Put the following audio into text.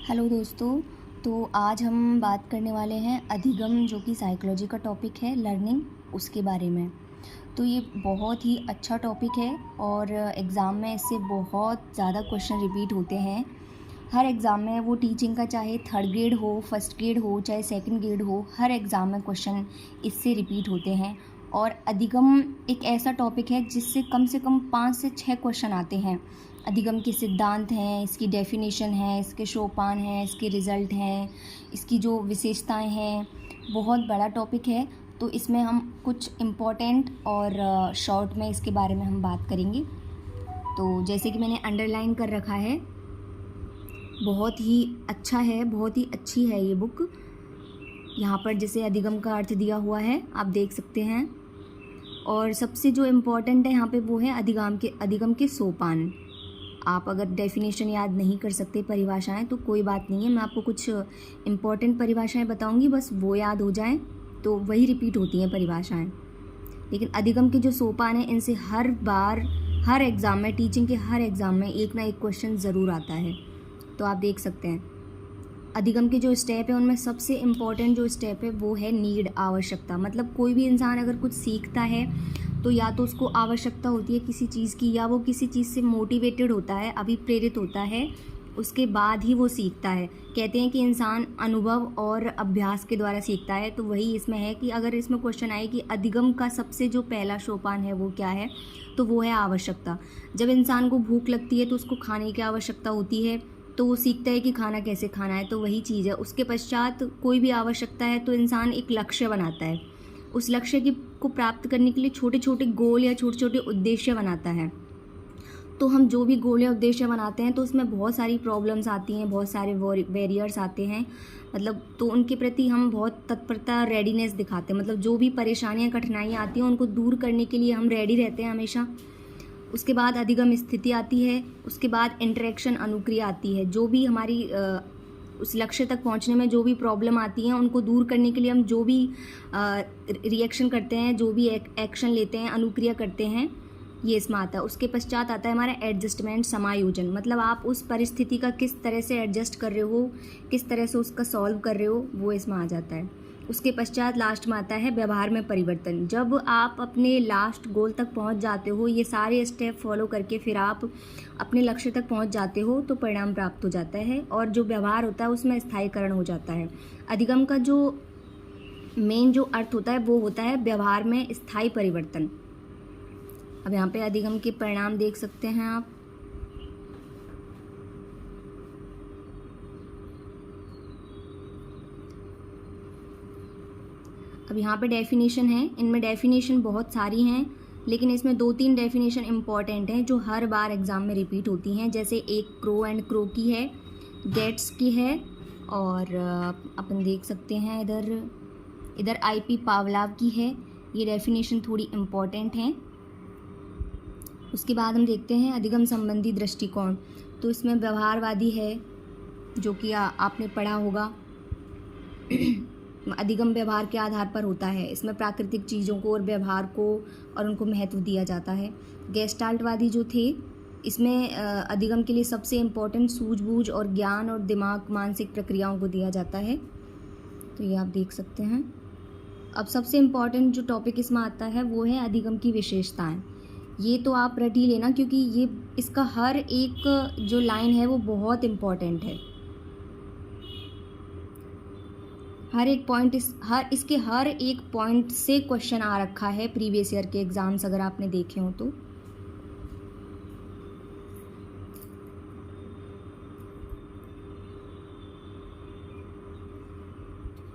Hello दोस्तों। तो आज हम बात करने वाले हैं अधिगम, जो कि साइकोलॉजी का टॉपिक है, लर्निंग, उसके बारे में। तो ये बहुत ही अच्छा टॉपिक है और एग्ज़ाम में इससे बहुत ज़्यादा क्वेश्चन रिपीट होते हैं। हर एग्ज़ाम में, वो टीचिंग का चाहे थर्ड ग्रेड हो, फर्स्ट ग्रेड हो, चाहे सेकंड ग्रेड हो, हर एग्ज़ाम में क्वेश्चन इससे रिपीट होते हैं। और अधिगम एक ऐसा टॉपिक है जिससे कम से कम 5 से 6 क्वेश्चन आते हैं। अधिगम के सिद्धांत हैं, इसकी डेफिनेशन है, इसके सोपान हैं, इसके रिज़ल्ट हैं, इसकी जो विशेषताएं हैं। बहुत बड़ा टॉपिक है, तो इसमें हम कुछ इम्पोर्टेंट और शॉर्ट में इसके बारे में हम बात करेंगे। तो जैसे कि मैंने अंडरलाइन कर रखा है, बहुत ही अच्छा है, बहुत ही अच्छी है ये बुक। यहाँ पर जैसे अधिगम का अर्थ दिया हुआ है, आप देख सकते हैं। और सबसे जो इम्पोर्टेंट है यहाँ पे वो है अधिगम के सोपान। आप अगर डेफिनेशन याद नहीं कर सकते, परिभाषाएं, तो कोई बात नहीं है, मैं आपको कुछ इम्पोर्टेंट परिभाषाएं बताऊंगी, बस वो याद हो जाएं तो वही रिपीट होती हैं परिभाषाएं। लेकिन अधिगम के जो सोपान हैं, इनसे हर बार हर एग्ज़ाम में, टीचिंग के हर एग्ज़ाम में एक ना एक क्वेश्चन ज़रूर आता है। तो आप देख सकते हैं अधिगम के जो स्टेप है, उनमें सबसे इम्पॉर्टेंट जो स्टेप है वो है नीड, आवश्यकता। मतलब कोई भी इंसान अगर कुछ सीखता है तो या तो उसको आवश्यकता होती है किसी चीज़ की, या वो किसी चीज़ से मोटिवेटेड होता है, अभिप्रेरित होता है, उसके बाद ही वो सीखता है। कहते हैं कि इंसान अनुभव और अभ्यास के द्वारा सीखता है। तो वही इसमें है कि अगर इसमें क्वेश्चन आए कि अधिगम का सबसे जो पहला सोपान है वो क्या है, तो वो है आवश्यकता। जब इंसान को भूख लगती है तो उसको खाने की आवश्यकता होती है, तो वो सीखता है कि खाना कैसे खाना है। तो वही चीज़ है। उसके पश्चात कोई भी आवश्यकता है तो इंसान एक लक्ष्य बनाता है, उस लक्ष्य को प्राप्त करने के लिए छोटे छोटे गोल या छोटे छोटे उद्देश्य बनाता है। तो हम जो भी गोल या उद्देश्य बनाते हैं तो उसमें बहुत सारी प्रॉब्लम्स आती हैं, बहुत सारे बैरियर्स आते हैं, मतलब तो उनके प्रति हम बहुत तत्परता, रेडीनेस दिखाते हैं। मतलब जो भी परेशानियां, कठिनाइयां आती हैं, उनको दूर करने के लिए हम रेडी रहते हैं हमेशा। उसके बाद अधिगम स्थिति आती है, उसके बाद इंटरेक्शन, अनुक्रिया आती है। जो भी हमारी उस लक्ष्य तक पहुंचने में जो भी प्रॉब्लम आती हैं, उनको दूर करने के लिए हम जो भी रिएक्शन करते हैं, जो भी एक्शन लेते हैं, अनुक्रिया करते हैं, ये इसमें आता है। उसके पश्चात आता है हमारा एडजस्टमेंट, समायोजन। मतलब आप उस परिस्थिति का किस तरह से एडजस्ट कर रहे हो, किस तरह से उसका सॉल्व कर रहे हो, वो इसमें आ जाता है। उसके पश्चात लास्ट में आता है व्यवहार में परिवर्तन। जब आप अपने लास्ट गोल तक पहुंच जाते हो, ये सारे स्टेप फॉलो करके फिर आप अपने लक्ष्य तक पहुंच जाते हो, तो परिणाम प्राप्त हो जाता है और जो व्यवहार होता है उसमें स्थायीकरण हो जाता है। अधिगम का जो मेन जो अर्थ होता है वो होता है व्यवहार में स्थायी परिवर्तन। अब यहाँ पे अधिगम के परिणाम देख सकते हैं आप। अब यहाँ पे डेफिनेशन है, इनमें डेफिनेशन बहुत सारी हैं, लेकिन इसमें 2-3 डेफिनेशन इम्पॉर्टेंट हैं जो हर बार एग्ज़ाम में रिपीट होती हैं। जैसे एक क्रो एंड क्रो की है, गेट्स की है, और अपन देख सकते हैं इधर IP पावलाव की है। ये डेफिनेशन थोड़ी इम्पॉर्टेंट हैं। उसके बाद हम देखते हैं अधिगम संबंधी दृष्टिकोण। तो इसमें व्यवहारवादी है, जो कि आपने पढ़ा होगा। अधिगम व्यवहार के आधार पर होता है। इसमें प्राकृतिक चीज़ों को और व्यवहार को और उनको महत्व दिया जाता है। गेस्टाल्टवादी जो थे, इसमें अधिगम के लिए सबसे इम्पोर्टेंट सूझबूझ और ज्ञान और दिमाग, मानसिक प्रक्रियाओं को दिया जाता है। तो ये आप देख सकते हैं। अब सबसे इम्पॉर्टेंट जो टॉपिक इसमें आता है वो है अधिगम की विशेषताएं। ये तो आप रट ही लेना, क्योंकि ये इसका हर एक जो लाइन है वो बहुत इम्पॉर्टेंट है। हर एक पॉइंट इसके हर एक पॉइंट से क्वेश्चन आ रखा है प्रीवियस ईयर के एग्जाम्स, अगर आपने देखे हो तो।